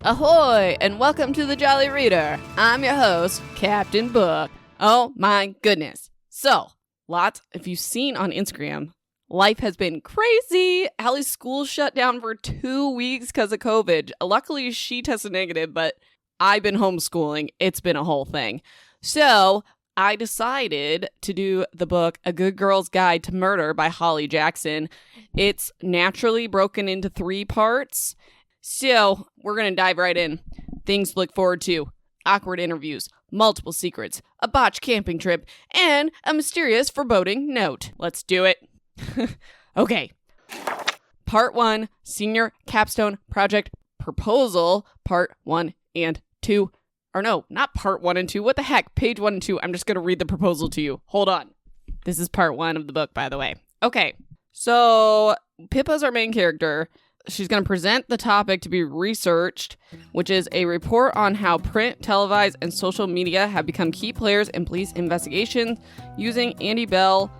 Ahoy, and welcome to the Jolly Reader. I'm your host, Captain Book. Oh my goodness. So, if you've seen on Instagram, life has been crazy. Allie's school shut down for 2 weeks because of COVID. Luckily, she tested negative, but I've been homeschooling. It's been a whole thing. So, I decided to do the book A Good Girl's Guide to Murder by Holly Jackson. It's naturally broken into 3 parts. So, we're going to dive right in. Things to look forward to. Awkward interviews, multiple secrets, a botched camping trip, and a mysterious foreboding note. Let's do it. Okay. Part 1, Senior Capstone Project Proposal, Part 1 and 2. Or no, not Part 1 and 2. What the heck? Page 1 and 2. I'm just going to read the proposal to you. Hold on. This is Part 1 of the book, by the way. Okay. So, Pippa's our main character. She's going to present the topic to be researched, which is a report on how print, televised, and social media have become key players in police investigations, using Andie Bell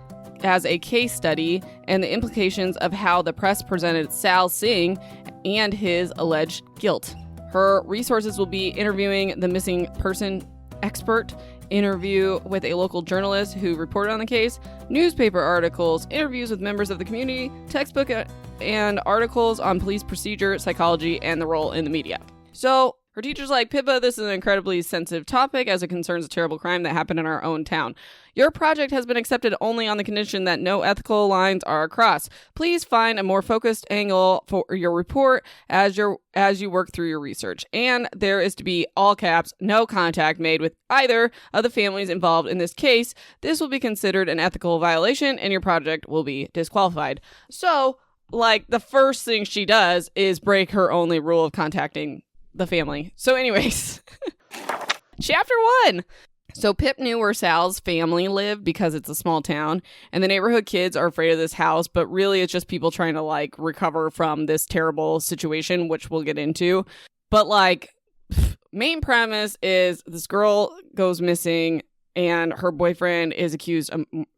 as a case study and the implications of how the press presented Sal Singh and his alleged guilt. Her resources will be interviewing the missing person expert, interview with a local journalist who reported on the case, newspaper articles, interviews with members of the community, textbook and articles on police procedure, psychology, and the role in the media. So her teacher's like, Pippa, this is an incredibly sensitive topic as it concerns a terrible crime that happened in our own town. Your project has been accepted only on the condition that no ethical lines are crossed. Please find a more focused angle for your report as you work through your research. And there is to be, all caps, no contact made with either of the families involved in this case. This will be considered an ethical violation and your project will be disqualified. So, the first thing she does is break her only rule of contacting the family. So anyways, Chapter 1. So Pip knew where Sal's family lived because it's a small town, and the neighborhood kids are afraid of this house, but really it's just people trying to, recover from this terrible situation, which we'll get into. But, main premise is this girl goes missing, and her boyfriend is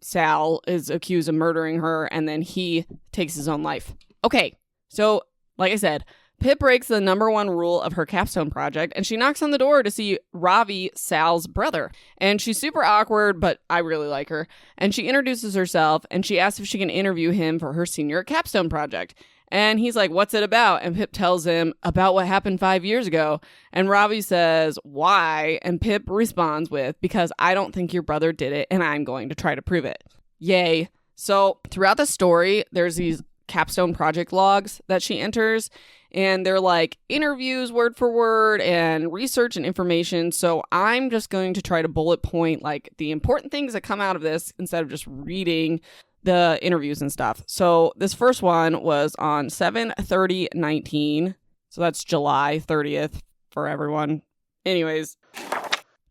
Sal is accused of murdering her, and then he takes his own life. Okay, so, like I said, Pip breaks the number 1 rule of her capstone project, and she knocks on the door to see Ravi, Sal's brother. And she's super awkward, but I really like her. And she introduces herself, and she asks if she can interview him for her senior capstone project. And he's like, what's it about? And Pip tells him about what happened 5 years ago. And Ravi says, why? And Pip responds with, because I don't think your brother did it, and I'm going to try to prove it. Yay. So throughout the story, there's these capstone project logs that she enters, and they're interviews word for word and research and information. So I'm just going to try to bullet point the important things that come out of this instead of just reading the interviews and stuff. So this first one was on 7/30/19. So that's July 30th for everyone. Anyways,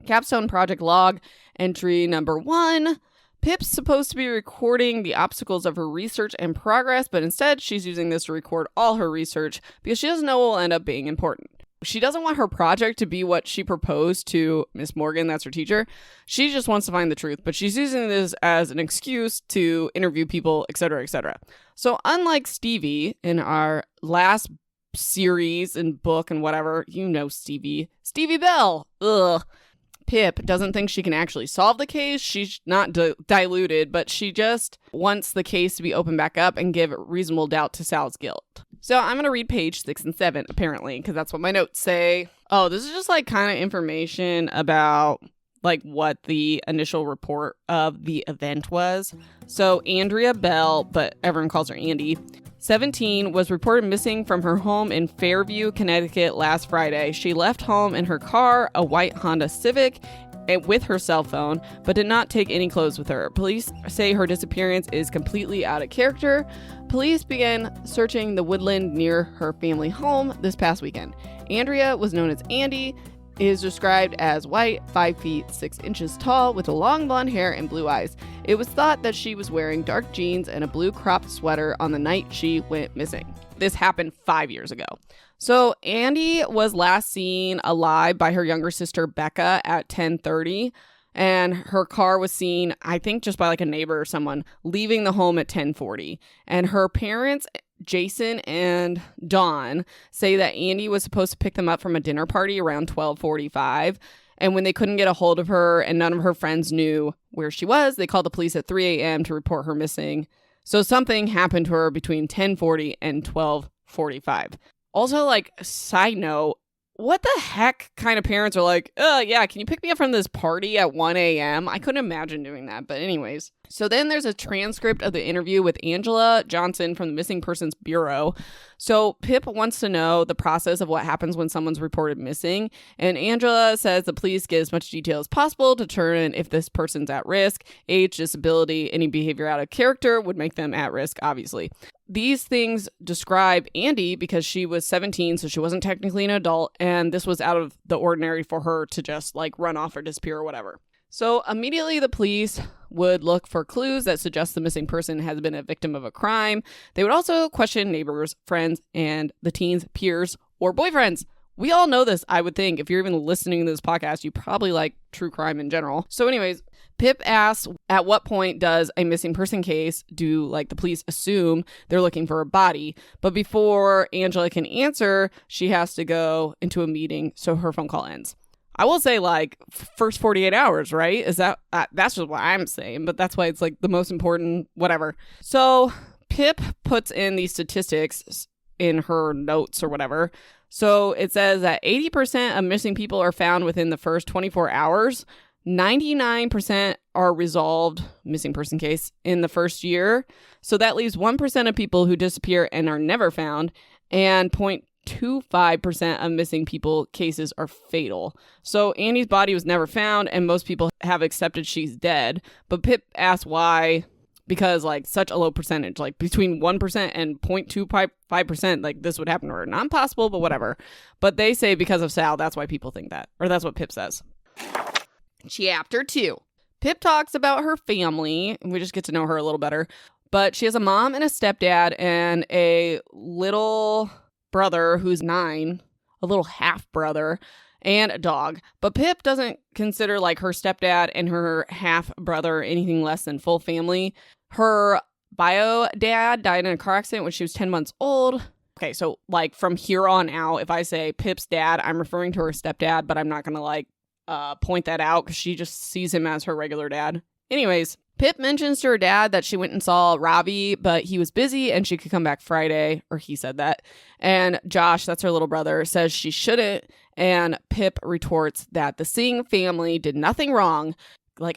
capstone project log entry number 1. Pip's supposed to be recording the obstacles of her research and progress, but instead she's using this to record all her research because she doesn't know what will end up being important. She doesn't want her project to be what she proposed to Miss Morgan, that's her teacher. She just wants to find the truth, but she's using this as an excuse to interview people, etc., etc. So unlike Stevie in our last series and book and whatever, Stevie Bell, ugh. Pip doesn't think she can actually solve the case. She's not diluted, but she just wants the case to be opened back up and give reasonable doubt to Sal's guilt. So I'm going to read page 6 and 7, apparently, because that's what my notes say. Oh, this is just kind of information about what the initial report of the event was. So Andie Bell, but everyone calls her Andie, 17, was reported missing from her home in Fairview, Connecticut last Friday. She left home in her car, a white Honda Civic, with her cell phone, but did not take any clothes with her. Police say her disappearance is completely out of character. Police began searching the woodland near her family home this past weekend. Andrea was known as Andie, is described as white, 5 feet 6 inches tall, with long blonde hair and blue eyes. It was thought that she was wearing dark jeans and a blue cropped sweater on the night she went missing. This happened 5 years ago. So Andie was last seen alive by her younger sister Becca at 10:30. And her car was seen, I think, just by a neighbor or someone, leaving the home at 10:40. And her parents Jason and Dawn say that Andie was supposed to pick them up from a dinner party around 12:45. And when they couldn't get a hold of her and none of her friends knew where she was, they called the police at 3 a.m. to report her missing. So something happened to her between 10:40 and 12:45. Also, side note, what the heck kind of parents are like, yeah, can you pick me up from this party at 1 a.m.? I couldn't imagine doing that. But anyways, so then there's a transcript of the interview with Angela Johnson from the Missing Persons Bureau. So Pip wants to know the process of what happens when someone's reported missing. And Angela says the police get as much detail as possible to determine if this person's at risk. Age, disability, any behavior out of character would make them at risk, obviously. These things describe Andie because she was 17, so she wasn't technically an adult, and this was out of the ordinary for her to just run off or disappear or whatever. So immediately the police would look for clues that suggest the missing person has been a victim of a crime. They would also question neighbors, friends, and the teen's peers or boyfriends. We all know this, I would think. If you're even listening to this podcast, you probably like true crime in general. So anyways, Pip asks, at what point does a missing person case do the police assume they're looking for a body? But before Angela can answer, she has to go into a meeting, so her phone call ends. I will say first 48 hours, right? Is that that's just what I'm saying, but that's why it's the most important whatever. So Pip puts in these statistics in her notes or whatever. So it says that 80% of missing people are found within the first 24 hours. 99% are resolved missing person case in the first year. So that leaves 1% of people who disappear and are never found, and 0.25% of missing people cases are fatal. So Andie's body was never found, and most people have accepted she's dead. But Pip asks why, because such a low percentage, between 1% and 0.25%, this would happen to her. Not impossible, but whatever. But they say because of Sal, that's why people think that, or that's what Pip says. Chapter 2. Pip talks about her family, and we just get to know her a little better. But she has a mom and a stepdad and a little brother who's 9, a little half-brother, and a dog. But Pip doesn't consider her stepdad and her half-brother anything less than full family. Her bio dad died in a car accident when she was 10 months old. Okay, so from here on out, if I say Pip's dad, I'm referring to her stepdad, but I'm not going to point that out because she just sees him as her regular dad. Anyways, Pip mentions to her dad that she went and saw Ravi, but he was busy and she could come back Friday, or he said that. And Josh, that's her little brother, says she shouldn't. And Pip retorts that the Singh family did nothing wrong.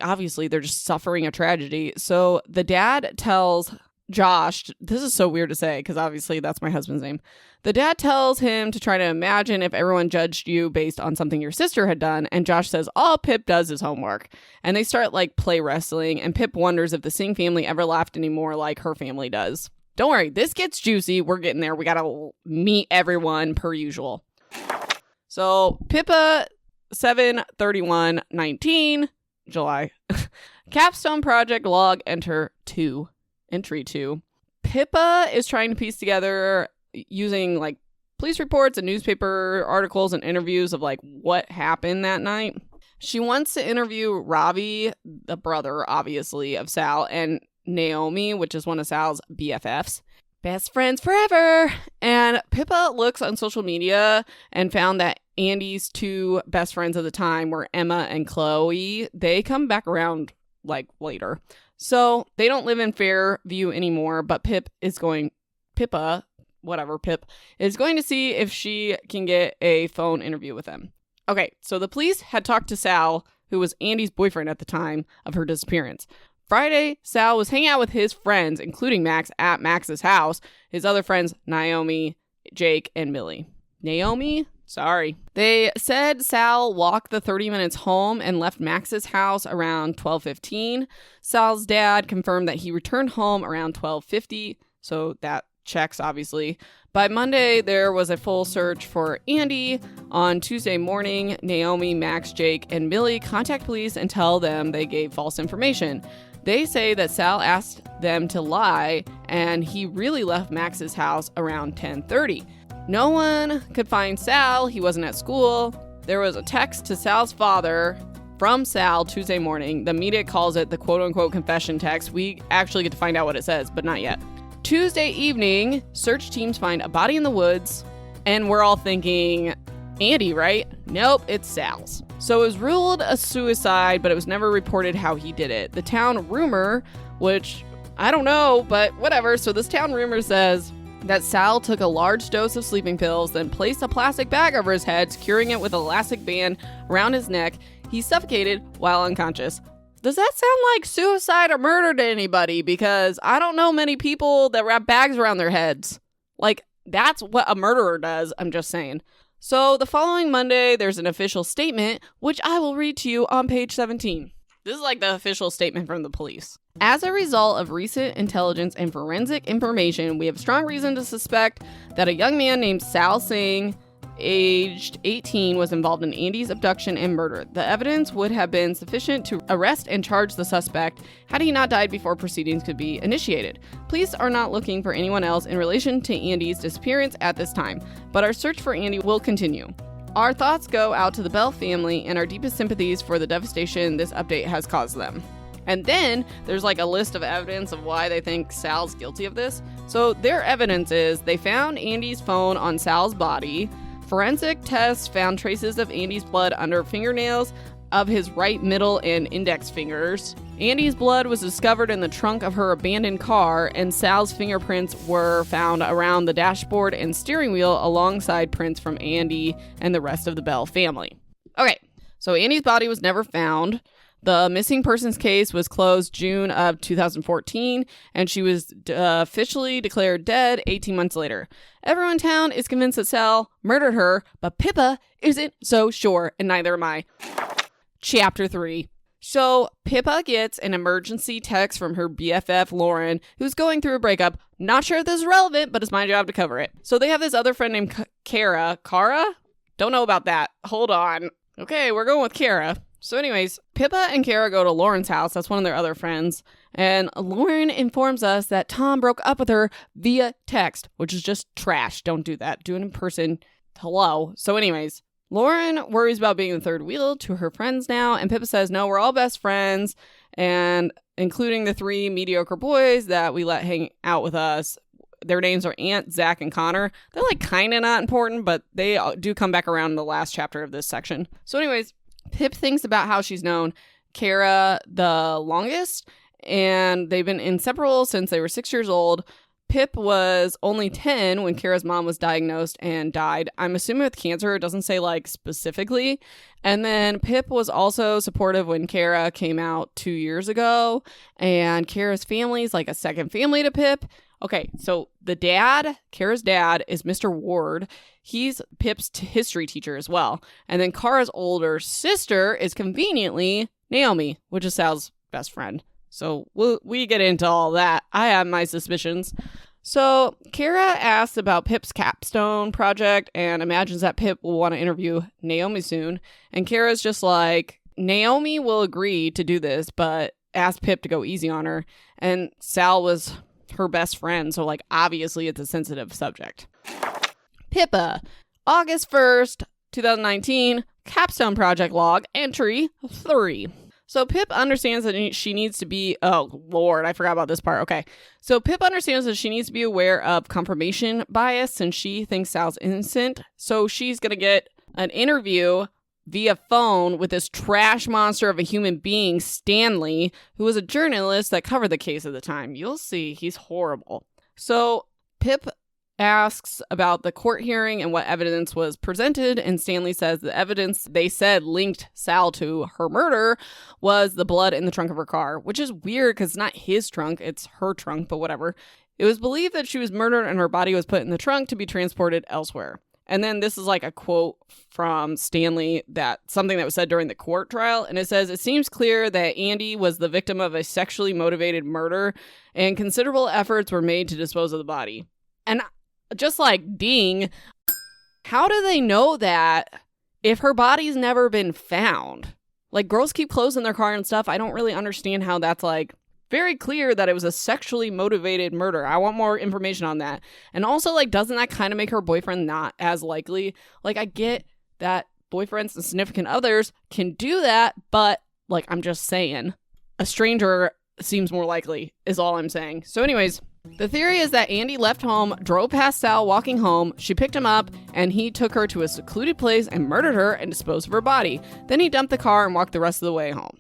Obviously, they're just suffering a tragedy. So the dad tells Josh, this is so weird to say because obviously that's my husband's name. The dad tells him to try to imagine if everyone judged you based on something your sister had done. And Josh says all Pip does is homework. And they start play wrestling. And Pip wonders if the Singh family ever laughed anymore like her family does. Don't worry, this gets juicy. We're getting there. We got to meet everyone per usual. So Pippa 7/31/19, July. Capstone Project log entry 2. Pippa is trying to piece together using police reports and newspaper articles and interviews of what happened that night. She wants to interview Ravi, the brother, obviously, of Sal, and Naomi, which is one of Sal's BFFs. Best friends forever. And Pippa looks on social media and found that Andie's 2 best friends at the time were Emma and Chloe. They come back around later. So they don't live in Fairview anymore, but Pip is going to see if she can get a phone interview with them. Okay, so the police had talked to Sal, who was Andie's boyfriend at the time of her disappearance. Friday, Sal was hanging out with his friends, including Max, at Max's house. His other friends, Naomi, Jake, and Millie. Naomi? Sorry. They said Sal walked the 30 minutes home and left Max's house around 12:15. Sal's dad confirmed that he returned home around 12:50, so that checks, obviously. By Monday, there was a full search for Andie. On Tuesday morning, Naomi, Max, Jake, and Millie contact police and tell them they gave false information. They say that Sal asked them to lie, and he really left Max's house around 10:30. No one could find Sal. He wasn't at school. There was a text to Sal's father from Sal Tuesday morning. The media calls it the quote-unquote confession text. We actually get to find out what it says, but not yet. Tuesday evening, search teams find a body in the woods, and we're all thinking, Andie, right? Nope, it's Sal's. So it was ruled a suicide, but it was never reported how he did it. The town rumor, which I don't know, but whatever. So this town rumor says that Sal took a large dose of sleeping pills, then placed a plastic bag over his head, securing it with an elastic band around his neck. He suffocated while unconscious. Does that sound like suicide or murder to anybody? Because I don't know many people that wrap bags around their heads. Like, that's what a murderer does, I'm just saying. So the following Monday, there's an official statement, which I will read to you on page 17. This is like the official statement from the police. As a result of recent intelligence and forensic information, we have strong reason to suspect that a young man named Sal Singh, aged 18, was involved in Andie's abduction and murder. The evidence would have been sufficient to arrest and charge the suspect had he not died before proceedings could be initiated. Police are not looking for anyone else in relation to Andie's disappearance at this time, but our search for Andie will continue. Our thoughts go out to the Bell family and our deepest sympathies for the devastation this update has caused them. And then there's like a list of evidence of why they think Sal's guilty of this. So their evidence is they found Andie's phone on Sal's body. Forensic tests found traces of Andie's blood under fingernails of his right middle and index fingers. Andie's blood was discovered in the trunk of her abandoned car, and Sal's fingerprints were found around the dashboard and steering wheel alongside prints from Andie and the rest of the Bell family. Okay, so Andie's body was never found. The missing persons case was closed June of 2014, and she was officially declared dead 18 months later. Everyone in town is convinced that Sal murdered her, but Pippa isn't so sure, and neither am I. Chapter 3. So Pippa gets an emergency text from her BFF, Lauren, who's going through a breakup. Not sure if this is relevant, but it's my job to cover it. So they have this other friend named Kara. Kara? Don't know about that. Hold on. Okay, we're going with Kara. So anyways, Pippa and Kara go to Lauren's house. That's one of their other friends. And Lauren informs us that Tom broke up with her via text, which is just trash. Don't do that. Do it in person. Hello. So anyways, Lauren worries about being the third wheel to her friends now. And Pippa says, no, we're all best friends. And including the 3 mediocre boys that we let hang out with us. Their names are Ant, Zach, and Connor. They're like kind of not important, but they do come back around in the last chapter of this section. So anyways, Pip thinks about how she's known Kara the longest, and they've been inseparable since they were 6 years old. Pip was only 10 when Kara's mom was diagnosed and died. I'm assuming with cancer. It doesn't say like specifically. And then Pip was also supportive when Kara came out 2 years ago, and Kara's family is like a second family to Pip. Okay, so the dad, Kara's dad, is Mr. Ward. He's Pip's history teacher as well. And then Kara's older sister is conveniently Naomi, which is Sal's best friend. So we get into all that. I have my suspicions. So Kara asks about Pip's capstone project and imagines that Pip will want to interview Naomi soon. And Kara's just like, Naomi will agree to do this, but ask Pip to go easy on her. And Sal was her best friend, so like obviously it's a sensitive subject. Pippa, August 1st, 2019, capstone project log, entry 3. So Pip understands that she needs to be, oh Lord, I forgot about this part. Okay. So Pip understands that she needs to be aware of confirmation bias since she thinks Sal's innocent. So she's going to get an interview via phone with this trash monster of a human being, Stanley, who was a journalist that covered the case at the time. You'll see, he's horrible. So Pip asks about the court hearing and what evidence was presented, and Stanley says the evidence they said linked Sal to her murder was the blood in the trunk of her car, which is weird because it's not his trunk, it's her trunk, but whatever. It was believed that she was murdered and her body was put in the trunk to be transported elsewhere. And then this is like a quote from Stanley, that something that was said during the court trial. And it says, it seems clear that Andie was the victim of a sexually motivated murder and considerable efforts were made to dispose of the body. And just like, ding, how do they know that if her body's never been found? Like, girls keep clothes in their car and stuff. I don't really understand how that's like very clear that it was a sexually motivated murder. I want more information on that. And also, like, doesn't that kind of make her boyfriend not as likely? Like, I get that boyfriends and significant others can do that, but, like, I'm just saying, a stranger seems more likely is all I'm saying. So anyways, The theory is that Andie left home, drove past Sal walking home, she picked him up, and he took her to a secluded place and murdered her and disposed of her body. Then he dumped the car and walked the rest of the way home.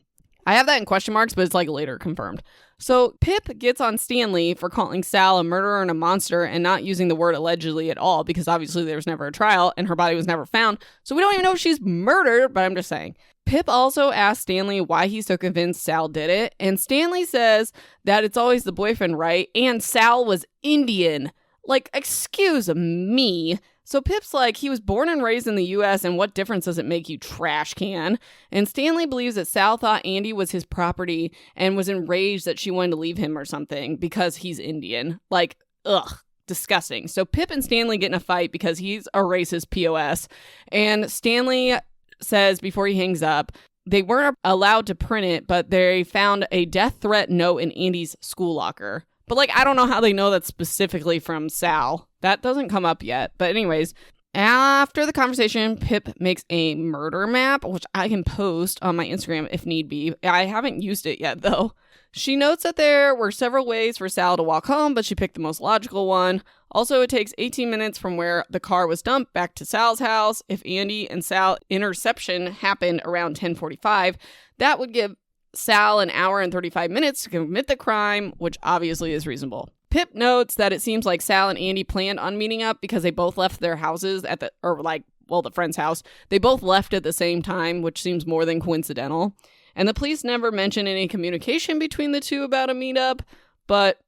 I have that in question marks, but it's like later confirmed. So Pip gets on Stanley for calling Sal a murderer and a monster and not using the word allegedly at all because obviously there was never a trial and her body was never found. So we don't even know if she's murdered, but I'm just saying. Pip also asked Stanley why he's so convinced Sal did it. And Stanley says that it's always the boyfriend, right? And Sal was Indian. Like, excuse me. So Pip's like, he was born and raised in the U.S. and what difference does it make, you trash can? And Stanley believes that Sal thought Andie was his property and was enraged that she wanted to leave him or something because he's Indian. Like, ugh, disgusting. So Pip and Stanley get in a fight because he's a racist POS. And Stanley says before he hangs up, they weren't allowed to print it, but they found a death threat note in Andie's school locker. But, like, I don't know how they know that's specifically from Sal. That doesn't come up yet. But anyways, after the conversation, Pip makes a murder map, which I can post on my Instagram if need be. I haven't used it yet, though. She notes that there were several ways for Sal to walk home, but she picked the most logical one. Also, it takes 18 minutes from where the car was dumped back to Sal's house. If Andie and Sal interception happened around 10:45, that would give Sal an hour and 35 minutes to commit the crime, which obviously is reasonable. Pip notes that it seems like Sal and Andie planned on meeting up because they both left their houses the friend's house. They both left at the same time, which seems more than coincidental. And the police never mention any communication between the two about a meetup, but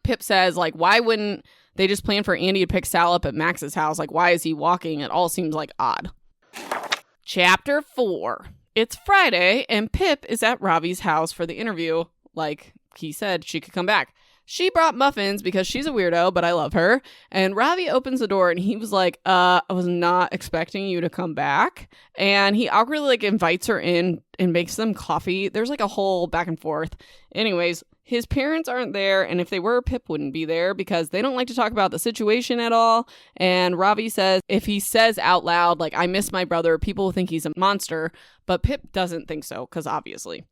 Pip says, like, why wouldn't they just plan for Andie to pick Sal up at Max's house? Like, why is he walking? It all seems like odd. Chapter 4. It's Friday, and Pip is at Ravi's house for the interview. Like he said, she could come back. She brought muffins because she's a weirdo, but I love her. And Ravi opens the door, and he was like, I was not expecting you to come back. And he awkwardly, like, invites her in and makes them coffee. There's, like, a whole back and forth. Anyways, his parents aren't there, and if they were, Pip wouldn't be there because they don't like to talk about the situation at all. And Ravi says if he says out loud, like, I miss my brother, people will think he's a monster. But Pip doesn't think so, because obviously.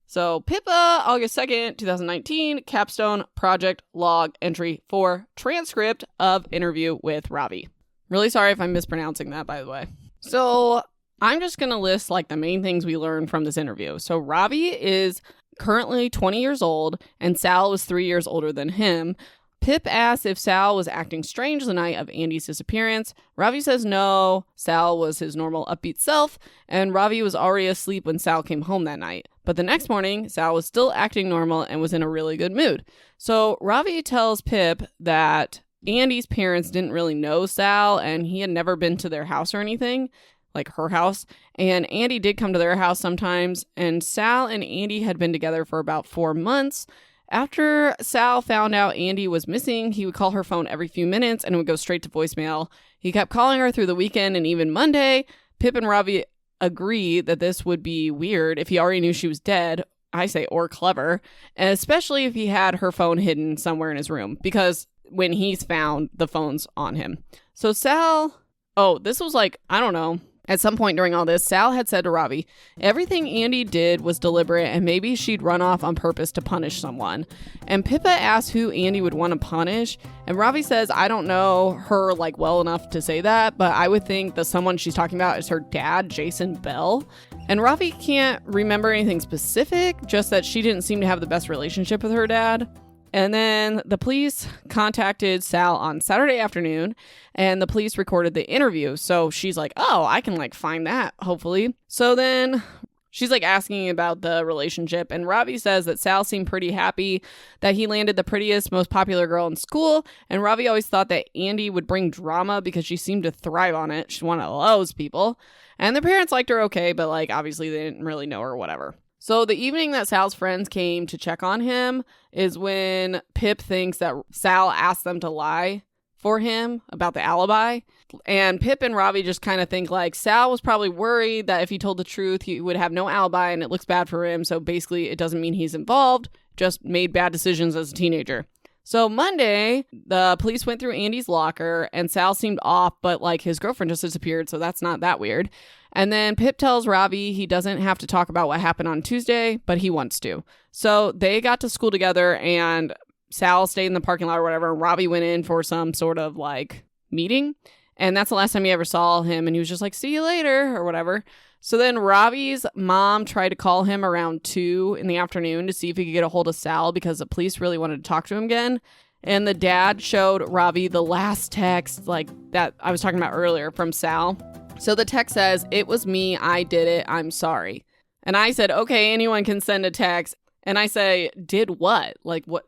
So, Pippa, August 2nd, 2019, capstone project log entry for transcript of interview with Ravi. Really sorry if I'm mispronouncing that, by the way. So, I'm just going to list, like, the main things we learned from this interview. So, Ravi is currently 20 years old, and Sal was 3 years older than him. Pip asks if Sal was acting strange the night of Andie's disappearance. Ravi says no, Sal was his normal upbeat self, and Ravi was already asleep when Sal came home that night. But the next morning, Sal was still acting normal and was in a really good mood. So Ravi tells Pip that Andie's parents didn't really know Sal, and he had never been to their house or anything, like her house. And Andie did come to their house sometimes, and Sal and Andie had been together for about 4 months. After Sal found out Andie was missing, he would call her phone every few minutes and it would go straight to voicemail. He kept calling her through the weekend and even Monday. Pip and Ravi agree that this would be weird if he already knew she was dead, I say, or clever, and especially if he had her phone hidden somewhere in his room, because when he's found, the phone's on him. So this was like, I don't know. At some point during all this, Sal had said to Ravi, everything Andie did was deliberate and maybe she'd run off on purpose to punish someone. And Pippa asks who Andie would want to punish. And Ravi says, I don't know her like well enough to say that, but I would think the someone she's talking about is her dad, Jason Bell. And Ravi can't remember anything specific, just that she didn't seem to have the best relationship with her dad. And then the police contacted Sal on Saturday afternoon, and the police recorded the interview. So she's like, oh, I can like find that, hopefully. So then she's like asking about the relationship, and Ravi says that Sal seemed pretty happy that he landed the prettiest, most popular girl in school. And Ravi always thought that Andie would bring drama because she seemed to thrive on it. She's one of those people. And the parents liked her okay, but like obviously they didn't really know her or whatever. So the evening that Sal's friends came to check on him is when Pip thinks that Sal asked them to lie for him about the alibi. And Pip and Ravi just kind of think like Sal was probably worried that if he told the truth, he would have no alibi and it looks bad for him. So basically it doesn't mean he's involved, just made bad decisions as a teenager. So Monday, the police went through Andie's locker and Sal seemed off, but like his girlfriend just disappeared. So that's not that weird. And then Pip tells Ravi he doesn't have to talk about what happened on Tuesday, but he wants to. So they got to school together and Sal stayed in the parking lot or whatever, and Ravi went in for some sort of like meeting. And that's the last time he ever saw him. And he was just like, see you later or whatever. So then Ravi's mom tried to call him around 2 in the afternoon to see if he could get a hold of Sal because the police really wanted to talk to him again. And the dad showed Ravi the last text like that I was talking about earlier from Sal. So the text says, "It was me. I did it. I'm sorry." And I said, okay, anyone can send a text. And I say, did what? Like, what?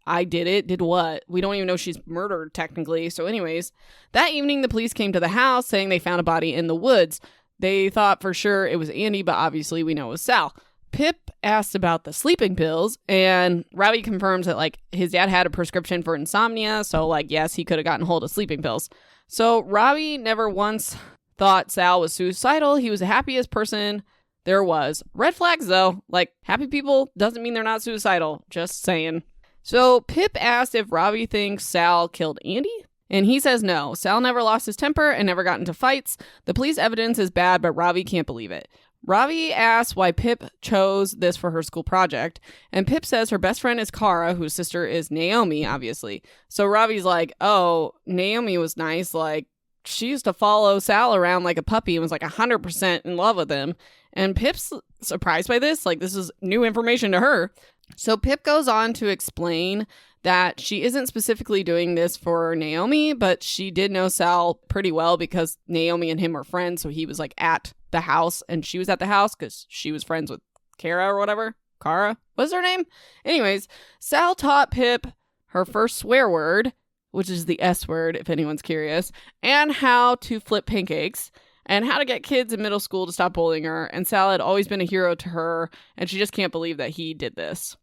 I did it? Did what? We don't even know she's murdered, technically. So anyways, that evening, the police came to the house saying they found a body in the woods. They thought for sure it was Andie, but obviously we know it was Sal. Pip asked about the sleeping pills, and Ravi confirms that, like, his dad had a prescription for insomnia. So, like, yes, he could have gotten hold of sleeping pills. So Ravi never once thought Sal was suicidal. He was the happiest person there was. Red flags, though. Like, happy people doesn't mean they're not suicidal. Just saying. So Pip asked if Ravi thinks Sal killed Andie, and he says no. Sal never lost his temper and never got into fights. The police evidence is bad, but Ravi can't believe it. Ravi asks why Pip chose this for her school project, and Pip says her best friend is Kara, whose sister is Naomi, obviously. So Ravi's like, oh, Naomi was nice. Like, she used to follow Sal around like a puppy and was like 100% in love with him. And Pip's surprised by this. Like, this is new information to her. So Pip goes on to explain that she isn't specifically doing this for Naomi, but she did know Sal pretty well because Naomi and him were friends. So he was like at the house and she was at the house because she was friends with Kara or whatever. Kara? What's her name? Anyways, Sal taught Pip her first swear word, which is the S word, if anyone's curious, and how to flip pancakes, and how to get kids in middle school to stop bullying her. And Sal had always been a hero to her, and she just can't believe that he did this.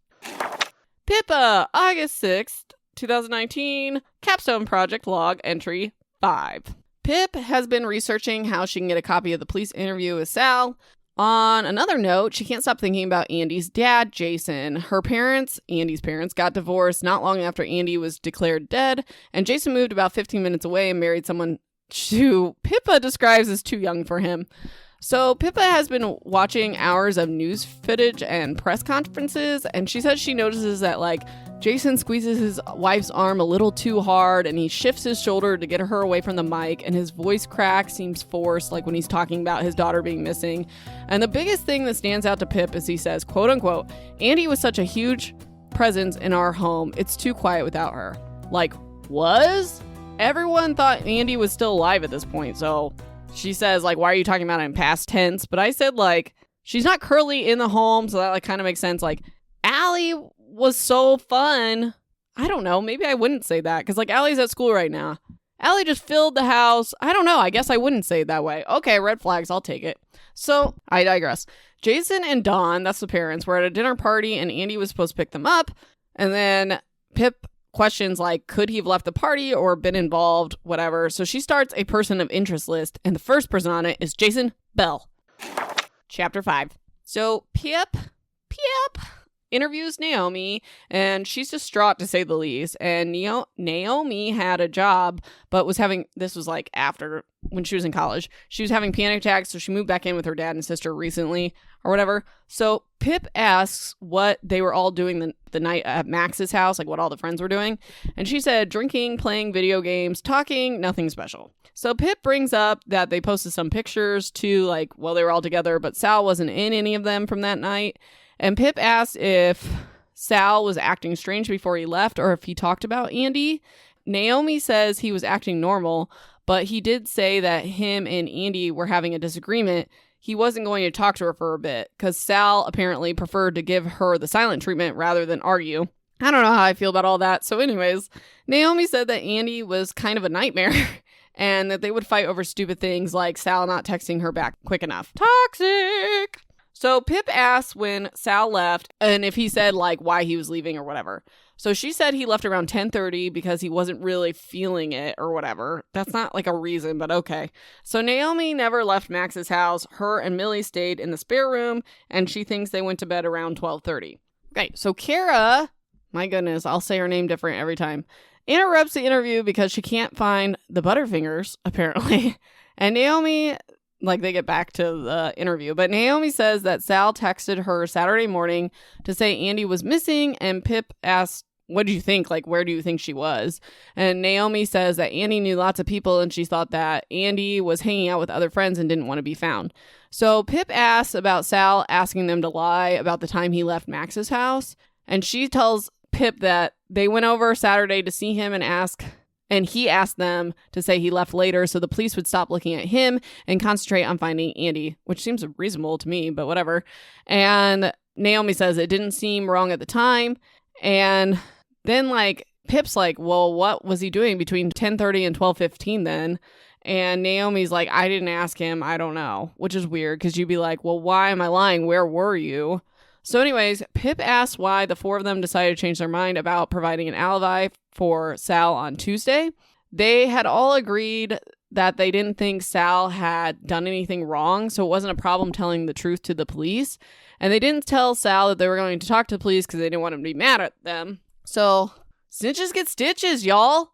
Pippa, August 6th, 2019, Capstone Project Log Entry 5. Pip has been researching how she can get a copy of the police interview with Sal. On another note, she can't stop thinking about Andie's dad, Jason. Her parents, Andie's parents, got divorced not long after Andie was declared dead, and Jason moved about 15 minutes away and married someone who Pippa describes as too young for him. So Pippa has been watching hours of news footage and press conferences, and she says she notices that, like, Jason squeezes his wife's arm a little too hard, and he shifts his shoulder to get her away from the mic, and his voice crack seems forced, like when he's talking about his daughter being missing. And the biggest thing that stands out to Pip is he says, quote unquote, "Andie was such a huge presence in our home. It's too quiet without her." Like, was? Everyone thought Andie was still alive at this point, so she says, like, why are you talking about it in past tense? But I said, like, she's not currently in the home, so that, like, kind of makes sense. Like, Allie was so fun. I don't know. Maybe I wouldn't say that, because, like, Allie's at school right now. Allie just filled the house. I don't know. I guess I wouldn't say it that way. Okay, red flags. I'll take it. So, I digress. Jason and Dawn, that's the parents, were at a dinner party, and Andie was supposed to pick them up. And then Pip questions like, could he have left the party or been involved, whatever. So she starts a person of interest list, and the first person on it is Jason Bell. Chapter 5. So Pip interviews Naomi, and she's distraught to say the least. And Naomi had a job, but this was like after, when she was in college, she was having panic attacks, so she moved back in with her dad and sister recently or whatever. So Pip asks what they were all doing the night at Max's house, like what all the friends were doing. And she said drinking, playing video games, talking, nothing special. So Pip brings up that they posted some pictures too, like, well, they were all together, but Sal wasn't in any of them from that night. And Pip asked if Sal was acting strange before he left or if he talked about Andie. Naomi says he was acting normal, but he did say that him and Andie were having a disagreement. He wasn't going to talk to her for a bit because Sal apparently preferred to give her the silent treatment rather than argue. I don't know how I feel about all that. So anyways, Naomi said that Andie was kind of a nightmare and that they would fight over stupid things like Sal not texting her back quick enough. Toxic! So Pip asked when Sal left and if he said, like, why he was leaving or whatever. So she said he left around 10:30 because he wasn't really feeling it or whatever. That's not like a reason, but okay. So Naomi never left Max's house. Her and Millie stayed in the spare room, and she thinks they went to bed around 12:30. Okay, so Kara, my goodness, I'll say her name different every time, interrupts the interview because she can't find the Butterfingers, apparently. And Naomi, like, they get back to the interview, but Naomi says that Sal texted her Saturday morning to say Andie was missing, and Pip asked what do you think? Like, where do you think she was? And Naomi says that Andie knew lots of people and she thought that Andie was hanging out with other friends and didn't want to be found. So Pip asks about Sal asking them to lie about the time he left Max's house. And she tells Pip that they went over Saturday to see him and he asked them to say he left later so the police would stop looking at him and concentrate on finding Andie, which seems reasonable to me, but whatever. And Naomi says it didn't seem wrong at the time. And then, like, Pip's like, well, what was he doing between 10:30 and 12:15 then? And Naomi's like, I didn't ask him. I don't know, which is weird because you'd be like, well, why am I lying? Where were you? So anyways, Pip asks why the four of them decided to change their mind about providing an alibi for Sal on Tuesday. They had all agreed that they didn't think Sal had done anything wrong, so it wasn't a problem telling the truth to the police. And they didn't tell Sal that they were going to talk to the police because they didn't want him to be mad at them. So, snitches get stitches, y'all.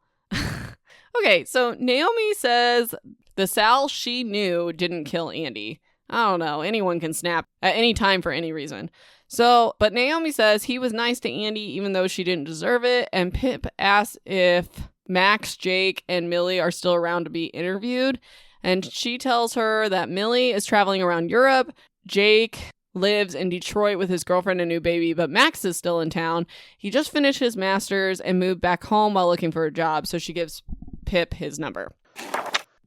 Okay, so Naomi says the Sal she knew didn't kill Andie. I don't know. Anyone can snap at any time for any reason. So, but Naomi says he was nice to Andie even though she didn't deserve it. And Pip asks if Max, Jake, and Millie are still around to be interviewed. And she tells her that Millie is traveling around Europe. Jake lives in Detroit with his girlfriend and new baby, but Max is still in town. He just finished his master's and moved back home while looking for a job, so she gives Pip his number.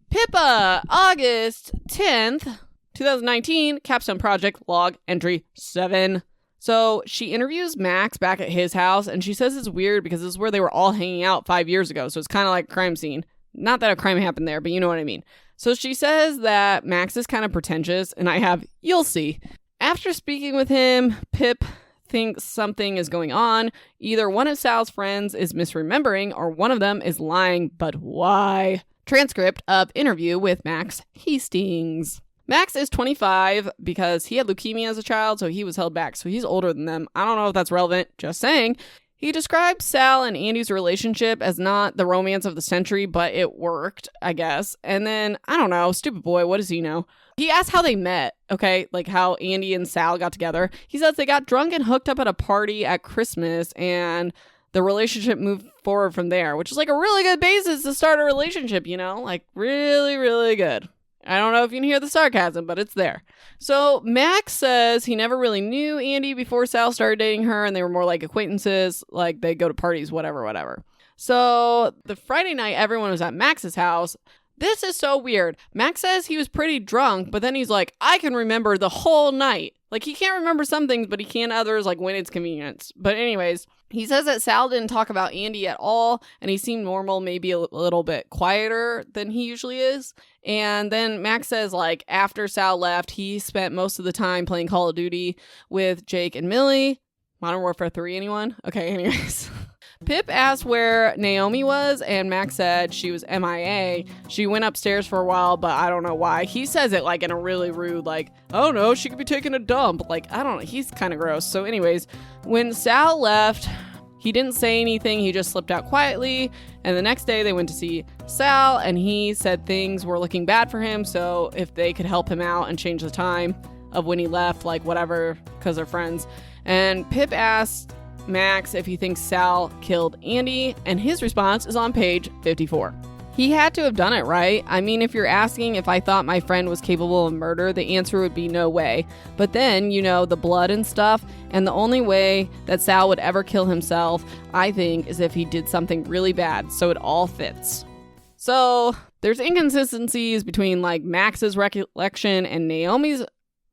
Pippa, August 10th, 2019, capstone project, log entry 7. So she interviews Max back at his house, and she says it's weird because this is where they were all hanging out 5 years ago, so it's kind of like a crime scene. Not that a crime happened there, but you know what I mean. So she says that Max is kind of pretentious, and I have, you'll see. After speaking with him, Pip thinks something is going on. Either one of Sal's friends is misremembering or one of them is lying, but why? Transcript of interview with Max Hastings. Max is 25 because he had leukemia as a child, so he was held back. So he's older than them. I don't know if that's relevant, just saying. He describes Sal and Andie's relationship as not the romance of the century, but it worked, I guess. And then, I don't know, stupid boy, what does he know? He asked how they met, okay? Like how Andie and Sal got together. He says they got drunk and hooked up at a party at Christmas and the relationship moved forward from there, which is like a really good basis to start a relationship, you know? Like really, really good. I don't know if you can hear the sarcasm, but it's there. So Max says he never really knew Andie before Sal started dating her and they were more like acquaintances, like they go to parties, whatever. So the Friday night, everyone was at Max's house. This is so weird. Max says he was pretty drunk, but then he's like, I can remember the whole night. Like, he can't remember some things, but he can others, like, when it's convenient. But anyways, he says that Sal didn't talk about Andie at all, and he seemed normal, maybe a little bit quieter than he usually is. And then Max says, like, after Sal left, he spent most of the time playing Call of Duty with Jake and Millie. Modern Warfare 3, anyone? Okay, anyways. Pip asked where Naomi was, and Max said she was MIA. She went upstairs for a while, but I don't know why. He says it like in a really rude, like, oh no, she could be taking a dump. Like, I don't know. He's kind of gross. So anyways, when Sal left, he didn't say anything. He just slipped out quietly. And the next day they went to see Sal, and he said things were looking bad for him. So if they could help him out and change the time of when he left, like whatever, because they're friends. And Pip asked Max if he thinks Sal killed Andie, and his response is on page 54. He had to have done it, right? I mean, if you're asking if I thought my friend was capable of murder, the answer would be no way. But then, you know, the blood and stuff, and the only way that Sal would ever kill himself, I think, is if he did something really bad, so it all fits. So, there's inconsistencies between, like, Max's recollection and Naomi's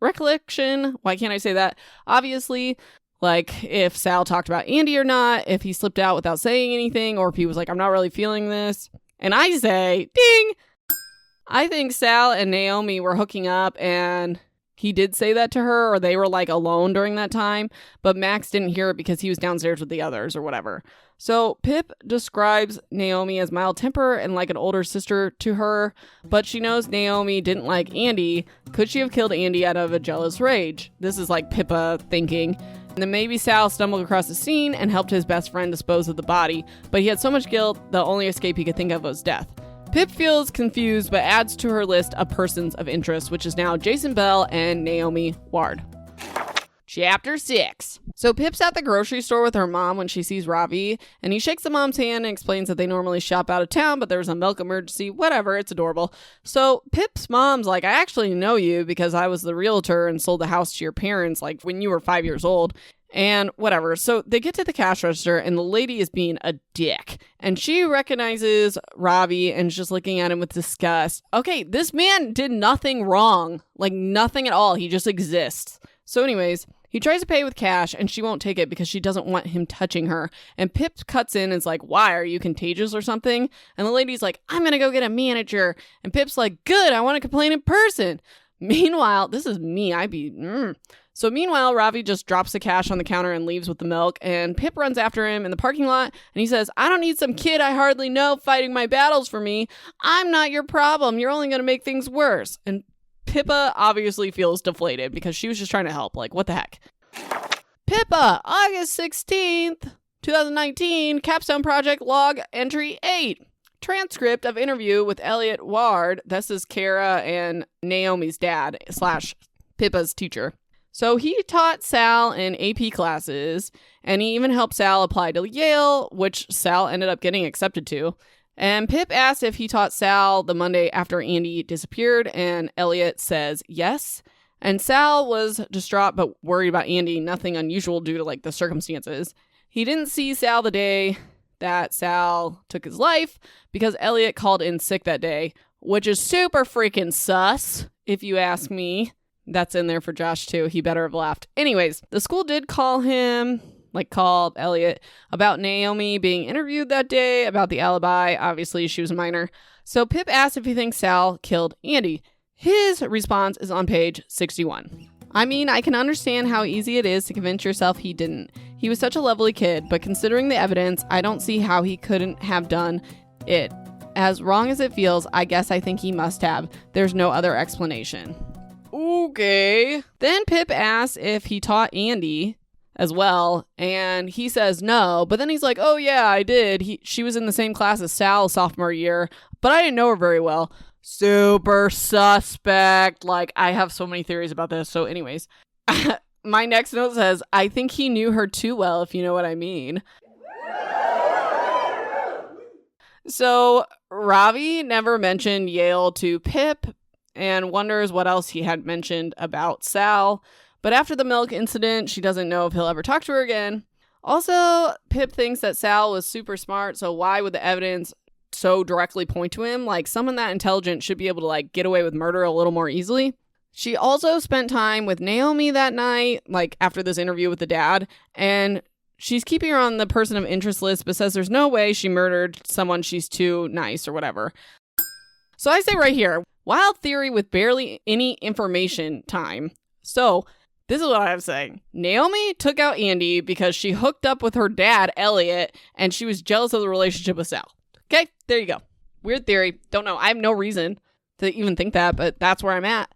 recollection. Why can't I say that? Obviously, like, if Sal talked about Andie or not, if he slipped out without saying anything, or if he was like, I'm not really feeling this. And I say, ding! I think Sal and Naomi were hooking up, and he did say that to her, or they were, like, alone during that time, but Max didn't hear it because he was downstairs with the others, or whatever. So Pip describes Naomi as mild-tempered and like an older sister to her, but she knows Naomi didn't like Andie. Could she have killed Andie out of a jealous rage? This is like Pippa thinking. And then maybe Sal stumbled across the scene and helped his best friend dispose of the body, but he had so much guilt, the only escape he could think of was death. Pip feels confused, but adds to her list of persons of interest, which is now Jason Bell and Naomi Ward. Chapter 6. So Pip's at the grocery store with her mom when she sees Ravi, and he shakes the mom's hand and explains that they normally shop out of town, but there was a milk emergency, whatever, it's adorable. So Pip's mom's like, I actually know you because I was the realtor and sold the house to your parents like when you were 5 years old. And whatever. So they get to the cash register and the lady is being a dick. And she recognizes Ravi and is just looking at him with disgust. Okay, this man did nothing wrong. Like nothing at all. He just exists. So anyways, he tries to pay with cash and she won't take it because she doesn't want him touching her. And Pip cuts in and is like, why? Are you contagious or something? And the lady's like, I'm going to go get a manager. And Pip's like, good, I want to complain in person. Meanwhile, this is me. So meanwhile, Ravi just drops the cash on the counter and leaves with the milk, and Pip runs after him in the parking lot, and he says, I don't need some kid I hardly know fighting my battles for me. I'm not your problem. You're only going to make things worse. And Pippa obviously feels deflated because she was just trying to help. Like, what the heck? Pippa, August 16th, 2019, Capstone Project Log Entry 8. Transcript of interview with Elliot Ward. This is Kara and Naomi's dad / Pippa's teacher. So he taught Sal in AP classes, and he even helped Sal apply to Yale, which Sal ended up getting accepted to. And Pip asked if he taught Sal the Monday after Andie disappeared, and Elliot says yes. And Sal was distraught but worried about Andie, nothing unusual due to like the circumstances. He didn't see Sal the day that Sal took his life because Elliot called in sick that day, which is super freaking sus, if you ask me. That's in there for Josh, too. He better have laughed. Anyways, the school did call Elliot about Naomi being interviewed that day about the alibi. Obviously, she was a minor. So Pip asked if he thinks Sal killed Andie. His response is on page 61. I mean, I can understand how easy it is to convince yourself he didn't. He was such a lovely kid, but considering the evidence, I don't see how he couldn't have done it. As wrong as it feels, I guess I think he must have. There's no other explanation. Okay. Then Pip asks if he taught Andie as well, and he says no, but then he's like, oh yeah, I did. She was in the same class as Sal sophomore year, but I didn't know her very well. Super suspect. Like, I have so many theories about this. So anyways, my next note says, I think he knew her too well, if you know what I mean. So Ravi never mentioned Yale to Pip and wonders what else he had mentioned about Sal. But after the milk incident, she doesn't know if he'll ever talk to her again. Also, Pip thinks that Sal was super smart, so why would the evidence so directly point to him? Like, someone that intelligent should be able to, like, get away with murder a little more easily. She also spent time with Naomi that night, like, after this interview with the dad, and she's keeping her on the person of interest list, but says there's no way she murdered someone she's too nice or whatever. So I say right here, wild theory with barely any information time. So this is what I'm saying. Naomi took out Andie because she hooked up with her dad, Elliot, and she was jealous of the relationship with Sal. Okay, there you go. Weird theory. Don't know. I have no reason to even think that, but that's where I'm at.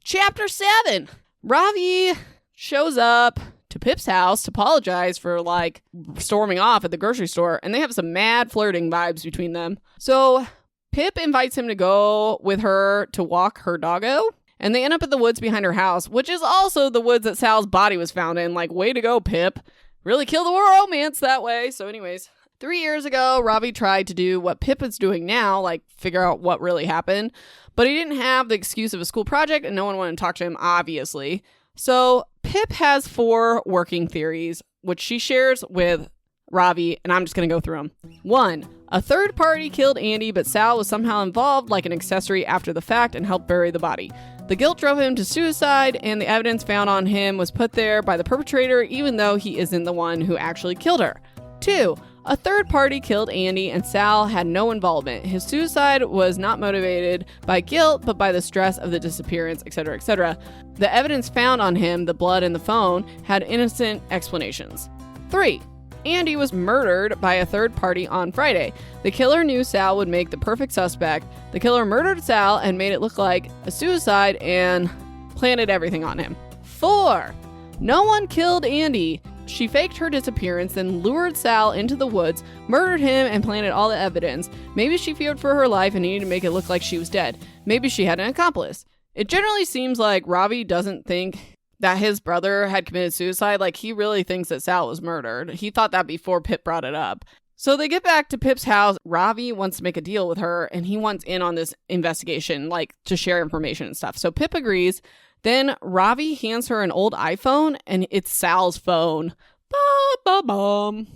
Chapter 7. Ravi shows up to Pip's house to apologize for, like, storming off at the grocery store, and they have some mad flirting vibes between them. So Pip invites him to go with her to walk her doggo, and they end up in the woods behind her house, which is also the woods that Sal's body was found in. Like, way to go, Pip. Really kill the romance that way. So anyways, 3 years ago, Ravi tried to do what Pip is doing now, like figure out what really happened, but he didn't have the excuse of a school project and no one wanted to talk to him, obviously. So Pip has 4 working theories, which she shares with Ravi, and I'm just going to go through them. 1. A third party killed Andie, but Sal was somehow involved like an accessory after the fact and helped bury the body. The guilt drove him to suicide, and the evidence found on him was put there by the perpetrator, even though he isn't the one who actually killed her. 2. A third party killed Andie, and Sal had no involvement. His suicide was not motivated by guilt, but by the stress of the disappearance, etc., etc. The evidence found on him, the blood and the phone, had innocent explanations. 3. Andie was murdered by a third party on Friday. The killer knew Sal would make the perfect suspect. The killer murdered Sal and made it look like a suicide and planted everything on him. 4. No one killed Andie. She faked her disappearance, then lured Sal into the woods, murdered him, and planted all the evidence. Maybe she feared for her life and needed to make it look like she was dead. Maybe she had an accomplice. It generally seems like Ravi doesn't think that his brother had committed suicide. Like, he really thinks that Sal was murdered. He thought that before Pip brought it up. So they get back to Pip's house. Ravi wants to make a deal with her, and he wants in on this investigation, like, to share information and stuff. So Pip agrees. Then Ravi hands her an old iPhone, and it's Sal's phone. Ba-ba-bum.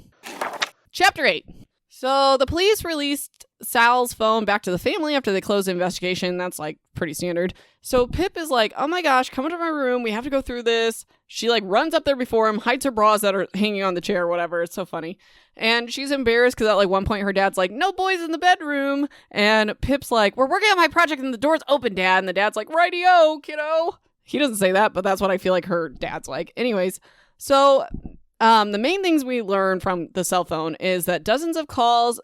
Chapter 8. So the police released Sal's phone back to the family after they closed the investigation. That's like pretty standard. So Pip is like, oh my gosh, come into my room. We have to go through this. She like runs up there before him, hides her bras that are hanging on the chair or whatever. It's so funny. And she's embarrassed because at like one point her dad's like, no boys in the bedroom. And Pip's like, we're working on my project and the door's open, Dad. And the dad's like, righty-o, kiddo. He doesn't say that, but that's what I feel like her dad's like. Anyways, so the main things we learned from the cell phone is that dozens of calls,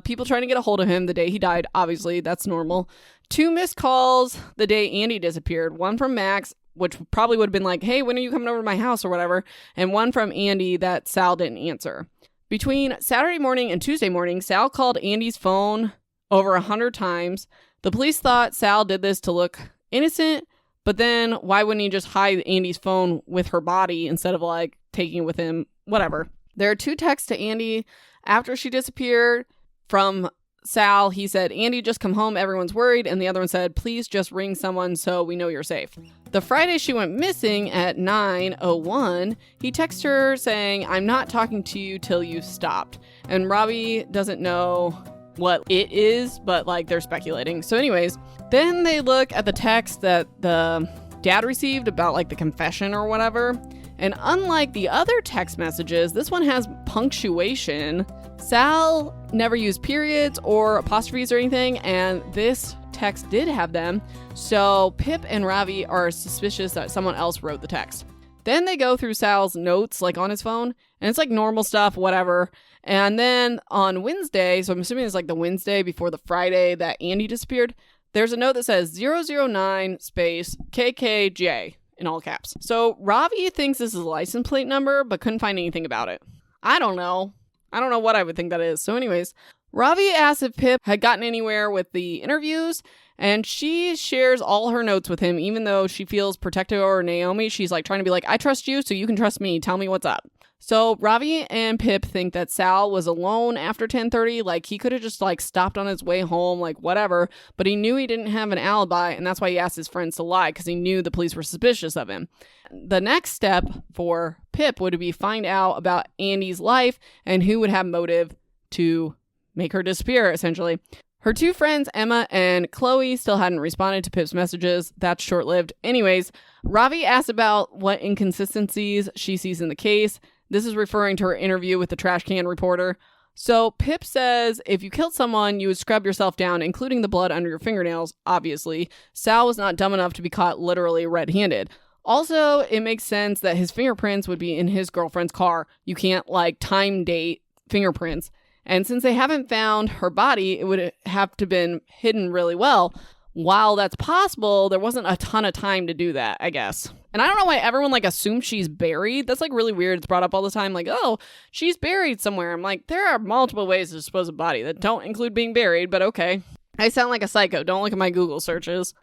people trying to get a hold of him the day he died. Obviously, that's normal. 2 missed calls the day Andie disappeared. One from Max, which probably would have been like, hey, when are you coming over to my house or whatever? And one from Andie that Sal didn't answer. Between Saturday morning and Tuesday morning, Sal called Andie's phone over 100 times. The police thought Sal did this to look innocent, but then why wouldn't he just hide Andie's phone with her body instead of like taking it with him? Whatever. There are 2 texts to Andie after she disappeared. From Sal, he said, Andie, just come home. Everyone's worried. And the other one said, please just ring someone so we know you're safe. The Friday she went missing at 9:01, he texted her saying, I'm not talking to you till you stopped. And Ravi doesn't know what it is, but like they're speculating. So anyways, then they look at the text that the dad received about like the confession or whatever. And unlike the other text messages, this one has punctuation. Sal never used periods or apostrophes or anything, and this text did have them. So Pip and Ravi are suspicious that someone else wrote the text. Then they go through Sal's notes, like on his phone, and it's like normal stuff, whatever. And then on Wednesday, so I'm assuming it's like the Wednesday before the Friday that Andie disappeared, there's a note that says 009 space KKJ in all caps. So Ravi thinks this is a license plate number, but couldn't find anything about it. I don't know what I would think that is. So anyways, Ravi asks if Pip had gotten anywhere with the interviews, and she shares all her notes with him, even though she feels protective over Naomi. She's like trying to be like, I trust you, so you can trust me. Tell me what's up. So Ravi and Pip think that Sal was alone after 10:30. Like, he could have just like stopped on his way home, like whatever, but he knew he didn't have an alibi, and that's why he asked his friends to lie, because he knew the police were suspicious of him. The next step for Pip would be find out about Andie's life and who would have motive to make her disappear, essentially. Her 2 friends, Emma and Chloe, still hadn't responded to Pip's messages. That's short-lived. Anyways, Ravi asked about what inconsistencies she sees in the case. This is referring to her interview with the trash can reporter. So Pip says if you killed someone, you would scrub yourself down, including the blood under your fingernails, obviously. Sal was not dumb enough to be caught literally red-handed. Also, it makes sense that his fingerprints would be in his girlfriend's car. You can't, like, time date fingerprints. And since they haven't found her body, it would have to been hidden really well. While that's possible, there wasn't a ton of time to do that, I guess. And I don't know why everyone, like, assumes she's buried. That's, like, really weird. It's brought up all the time, like, oh, she's buried somewhere. I'm like, there are multiple ways to dispose of a body that don't include being buried, but okay. I sound like a psycho. Don't look at my Google searches.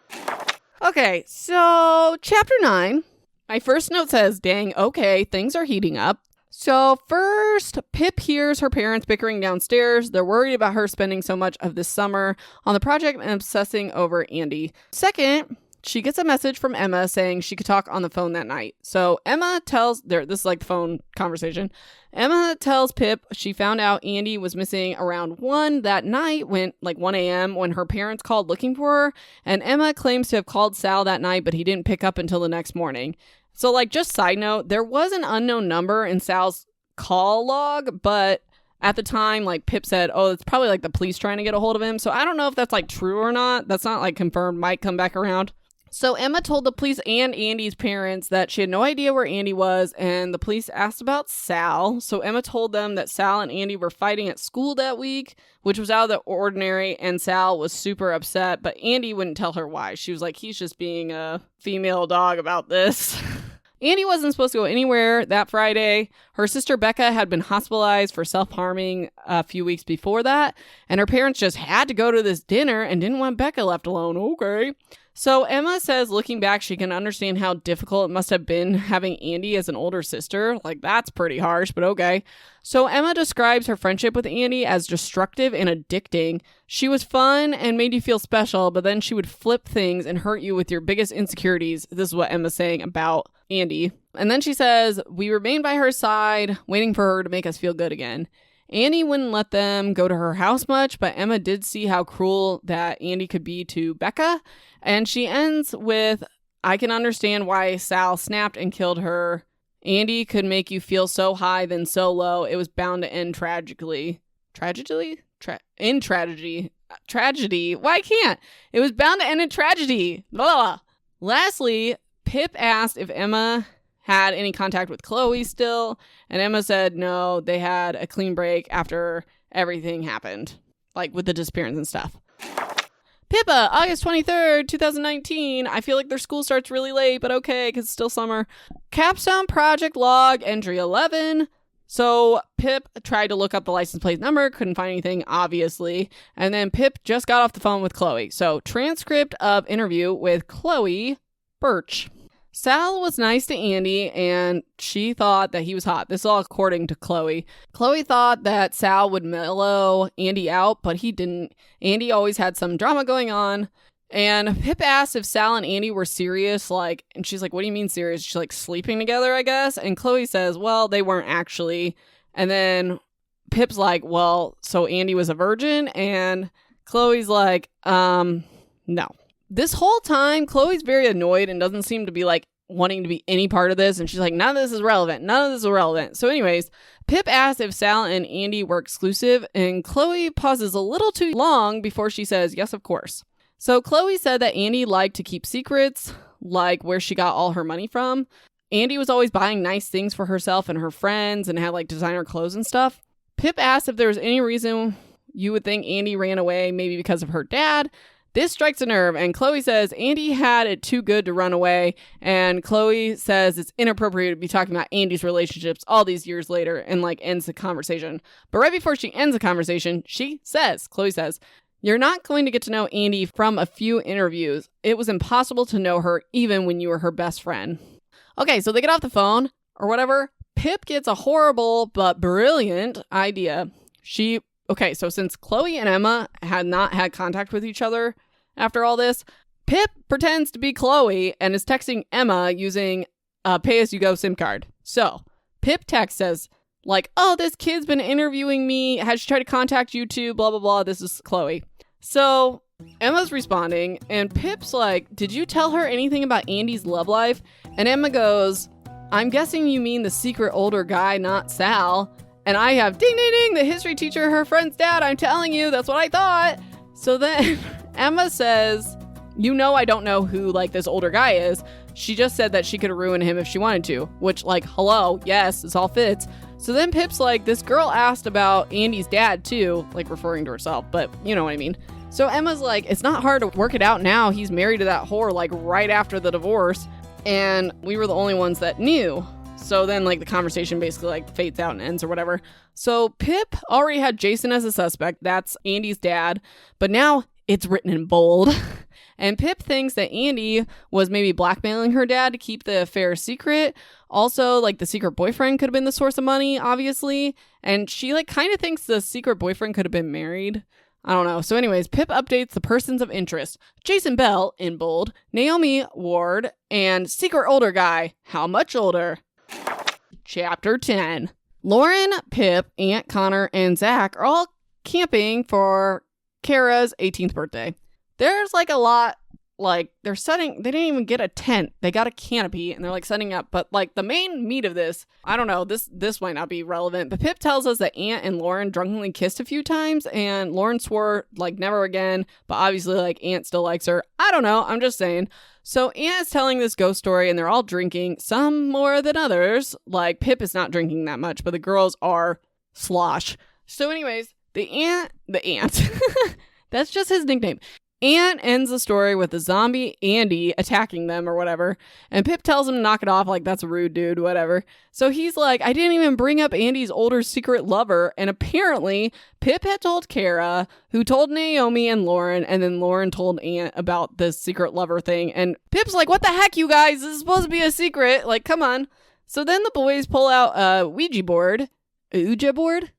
Okay, so chapter 9. My first note says, dang, okay, things are heating up. So first, Pip hears her parents bickering downstairs. They're worried about her spending so much of this summer on the project and obsessing over Andie. Second, she gets a message from Emma saying she could talk on the phone that night. So Emma tells, this is like the phone conversation. Emma tells Pip she found out Andie was missing around 1 that night, when like 1 a.m. when her parents called looking for her. And Emma claims to have called Sal that night, but he didn't pick up until the next morning. So, like, just side note, there was an unknown number in Sal's call log, but at the time, like, Pip said, oh, it's probably, like, the police trying to get a hold of him. So I don't know if that's, like, true or not. That's not, like, confirmed. Might come back around. So Emma told the police and Andie's parents that she had no idea where Andie was, and the police asked about Sal. So Emma told them that Sal and Andie were fighting at school that week, which was out of the ordinary, and Sal was super upset, but Andie wouldn't tell her why. She was like, he's just being a female dog about this. Andie wasn't supposed to go anywhere that Friday. Her sister Becca had been hospitalized for self-harming a few weeks before that, and her parents just had to go to this dinner and didn't want Becca left alone. Okay. So Emma says, looking back, she can understand how difficult it must have been having Andie as an older sister. Like, that's pretty harsh, but okay. So Emma describes her friendship with Andie as destructive and addicting. She was fun and made you feel special, but then she would flip things and hurt you with your biggest insecurities. This is what Emma's saying about Andie. And then she says, we remained by her side, waiting for her to make us feel good again. Andie wouldn't let them go to her house much, but Emma did see how cruel that Andie could be to Becca. And she ends with, I can understand why Sal snapped and killed her. Andie could make you feel so high, then so low. It was bound to end tragically. Tragedy? In tragedy. Tragedy. Why can't? It was bound to end in tragedy. Blah. Lastly, Pip asked if Emma had any contact with Chloe still, and Emma said no, they had a clean break after everything happened, like with the disappearance and stuff. Pippa, August 23rd, 2019. I feel like their school starts really late, but okay, because it's still summer. Capstone Project Log, entry 11. So Pip tried to look up the license plate number, couldn't find anything, obviously. And then Pip just got off the phone with Chloe. So transcript of interview with Chloe Birch. Sal was nice to Andie, and she thought that he was hot. This is all according to Chloe. Chloe thought that Sal would mellow Andie out, but he didn't. Andie always had some drama going on. And Pip asked if Sal and Andie were serious, and she's like, what do you mean serious? She's like, sleeping together, I guess. And Chloe says, well, they weren't actually. And then Pip's like, well, so Andie was a virgin? And Chloe's like, no. This whole time, Chloe's very annoyed and doesn't seem to be wanting to be any part of this. And she's like, none of this is relevant. None of this is relevant. So anyways, Pip asks if Sal and Andie were exclusive, and Chloe pauses a little too long before she says, yes, of course. So Chloe said that Andie liked to keep secrets, like where she got all her money from. Andie was always buying nice things for herself and her friends and had designer clothes and stuff. Pip asked if there was any reason you would think Andie ran away, maybe because of her dad. This strikes a nerve, and Chloe says Andie had it too good to run away, and Chloe says it's inappropriate to be talking about Andie's relationships all these years later, and ends the conversation. But right before she ends the conversation, Chloe says, you're not going to get to know Andie from a few interviews. It was impossible to know her even when you were her best friend. Okay, so they get off the phone, or whatever. Pip gets a horrible but brilliant idea. So since Chloe and Emma had not had contact with each other after all this, Pip pretends to be Chloe and is texting Emma using a pay-as-you-go SIM card. So Pip text says, oh, this kid's been interviewing me. Has she tried to contact you too? Blah, blah, blah. This is Chloe. So Emma's responding, and Pip's like, did you tell her anything about Andie's love life? And Emma goes, I'm guessing you mean the secret older guy, not Sal. And I have, ding, ding, ding, the history teacher, her friend's dad. I'm telling you, that's what I thought. So then Emma says, I don't know who, this older guy is. She just said that she could ruin him if she wanted to. Which, hello, yes, this all fits. So then Pip's like, this girl asked about Andie's dad, too. Referring to herself, but you know what I mean. So Emma's like, it's not hard to work it out now. He's married to that whore, right after the divorce. And we were the only ones that knew. So then, the conversation basically, fades out and ends or whatever. So Pip already had Jason as a suspect. That's Andie's dad. But now it's written in bold. And Pip thinks that Andie was maybe blackmailing her dad to keep the affair secret. Also, the secret boyfriend could have been the source of money, obviously. And she, kind of thinks the secret boyfriend could have been married. I don't know. So anyways, Pip updates the persons of interest. Jason Bell, in bold. Naomi Ward, and secret older guy. How much older? Chapter 10. Lauren, Pip, Aunt Connor, and Zach are all camping for Kara's 18th birthday. There's a lot, they didn't even get a tent. They got a canopy and they're setting up. But the main meat of this, I don't know, this might not be relevant. But Pip tells us that Aunt and Lauren drunkenly kissed a few times and Lauren swore never again. But obviously Aunt still likes her. I don't know. I'm just saying. So Aunt is telling this ghost story and they're all drinking, some more than others. Pip is not drinking that much, but the girls are slosh. So anyways, the aunt, that's just his nickname. Ant ends the story with the zombie Andie attacking them or whatever. And Pip tells him to knock it off, like, that's a rude dude, whatever. So he's like, I didn't even bring up Andie's older secret lover. And apparently Pip had told Kara, who told Naomi and Lauren, and then Lauren told Ant about this secret lover thing. And Pip's like, what the heck, you guys? This is supposed to be a secret. Like, come on. So then the boys pull out a Ouija board,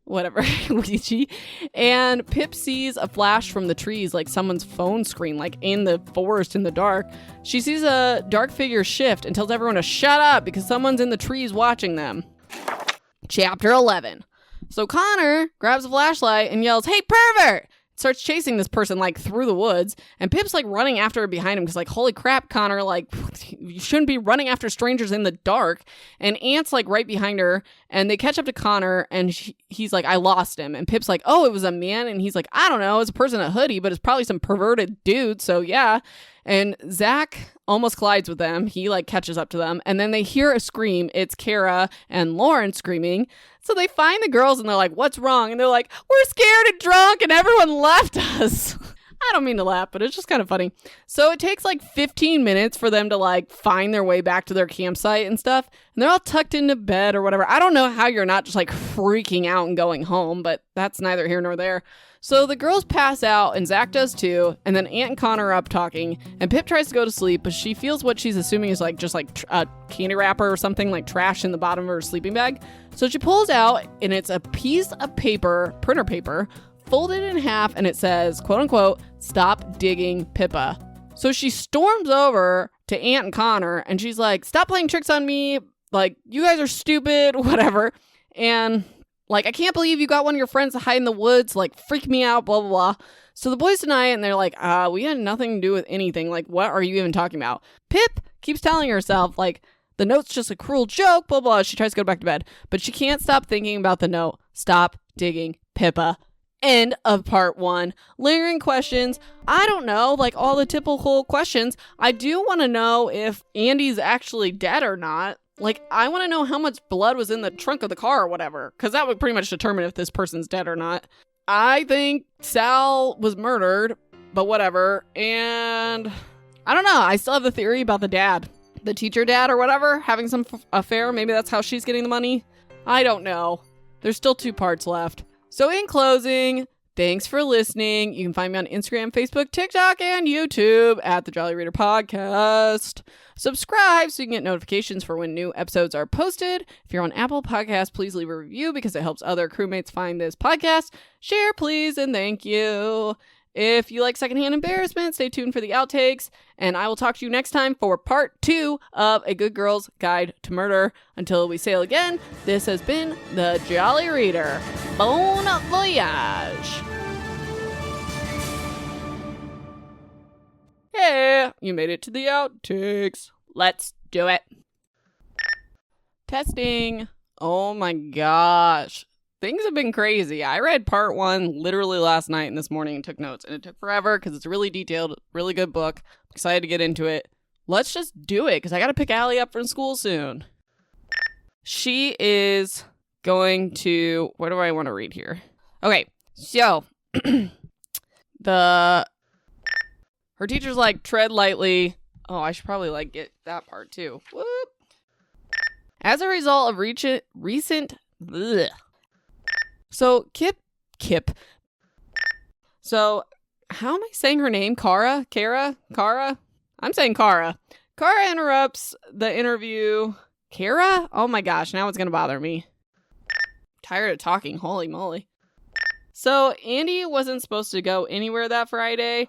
whatever, Ouija, and Pip sees a flash from the trees, like someone's phone screen, like in the forest in the dark. She sees a dark figure shift and tells everyone to shut up because someone's in the trees watching them. Chapter 11. So Connor grabs a flashlight and yells, hey, pervert! Starts chasing this person, like, through the woods, and Pip's, like, running after her behind him, because, like, holy crap, Connor, like, you shouldn't be running after strangers in the dark, and Ant's, like, right behind her, and they catch up to Connor, and he's like, I lost him, and Pip's like, oh, it was a man, and he's like, I don't know, it's a person in a hoodie, but it's probably some perverted dude, so yeah, and Zach almost collides with them. He, like, catches up to them, and then they hear a scream. It's Kara and Lauren screaming. So they find the girls, and they're like, what's wrong? And they're like, we're scared and drunk, and everyone left us. I don't mean to laugh, but it's just kind of funny. So it takes, like, 15 minutes for them to, like, find their way back to their campsite and stuff, and they're all tucked into bed or whatever. I don't know how you're not just, like, freaking out and going home, but that's neither here nor there. So the girls pass out, and Zach does too, and then Ant and Connor are up talking, and Pip tries to go to sleep, but she feels what she's assuming is like just like a candy wrapper or something, like trash in the bottom of her sleeping bag. So she pulls out, and it's a piece of paper, printer paper, folded in half, and it says, quote unquote, stop digging Pippa. So she storms over to Ant and Connor, and she's like, stop playing tricks on me, like, you guys are stupid, whatever, and... like, I can't believe you got one of your friends to hide in the woods, like, freak me out, blah, blah, blah. So the boys deny it, and they're like, we had nothing to do with anything. Like, what are you even talking about? Pip keeps telling herself, like, the note's just a cruel joke, blah, blah. She tries to go back to bed, but she can't stop thinking about the note. Stop digging Pippa. End of part 1. Lingering questions. I don't know, like, all the typical questions. I do want to know if Andie's actually dead or not. Like, I want to know how much blood was in the trunk of the car or whatever, because that would pretty much determine if this person's dead or not. I think Sal was murdered, but whatever. And I don't know. I still have the theory about the dad, the teacher dad or whatever, having some affair. Maybe that's how she's getting the money. I don't know. There's still 2 parts left. So in closing, thanks for listening. You can find me on Instagram, Facebook, TikTok, and YouTube at the Jolly Reader Podcast. Subscribe so you can get notifications for when new episodes are posted. If you're on Apple Podcasts, please leave a review because it helps other crewmates find this podcast. Share, please, and thank you. If you like secondhand embarrassment, stay tuned for the outtakes, and I will talk to you next time for part 2 of A Good Girl's Guide to Murder. Until we sail again, this has been the Jolly Reader. Bon voyage! Hey, you made it to the outtakes. Let's do it. Testing. Oh my gosh. Things have been crazy. I read part 1 literally last night and this morning and took notes. And it took forever because it's a really detailed, really good book. I'm excited to get into it. Let's just do it because I got to pick Allie up from school soon. She is going to... what do I want to read here? Okay, so... her teacher's like, tread lightly. Oh, I should probably like get that part too. Whoop. As a result of recent... Bleh. So, Kip. So, how am I saying her name? Kara? I'm saying Kara. Kara interrupts the interview. Kara? Oh my gosh, now it's going to bother me. Tired of talking, holy moly. So, Andie wasn't supposed to go anywhere that Friday.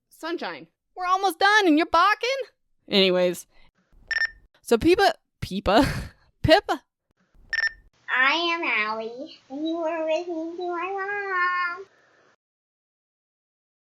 Sunshine, we're almost done and you're balking? Anyways. So, Pippa. I am Allie, and you are listening to my mom.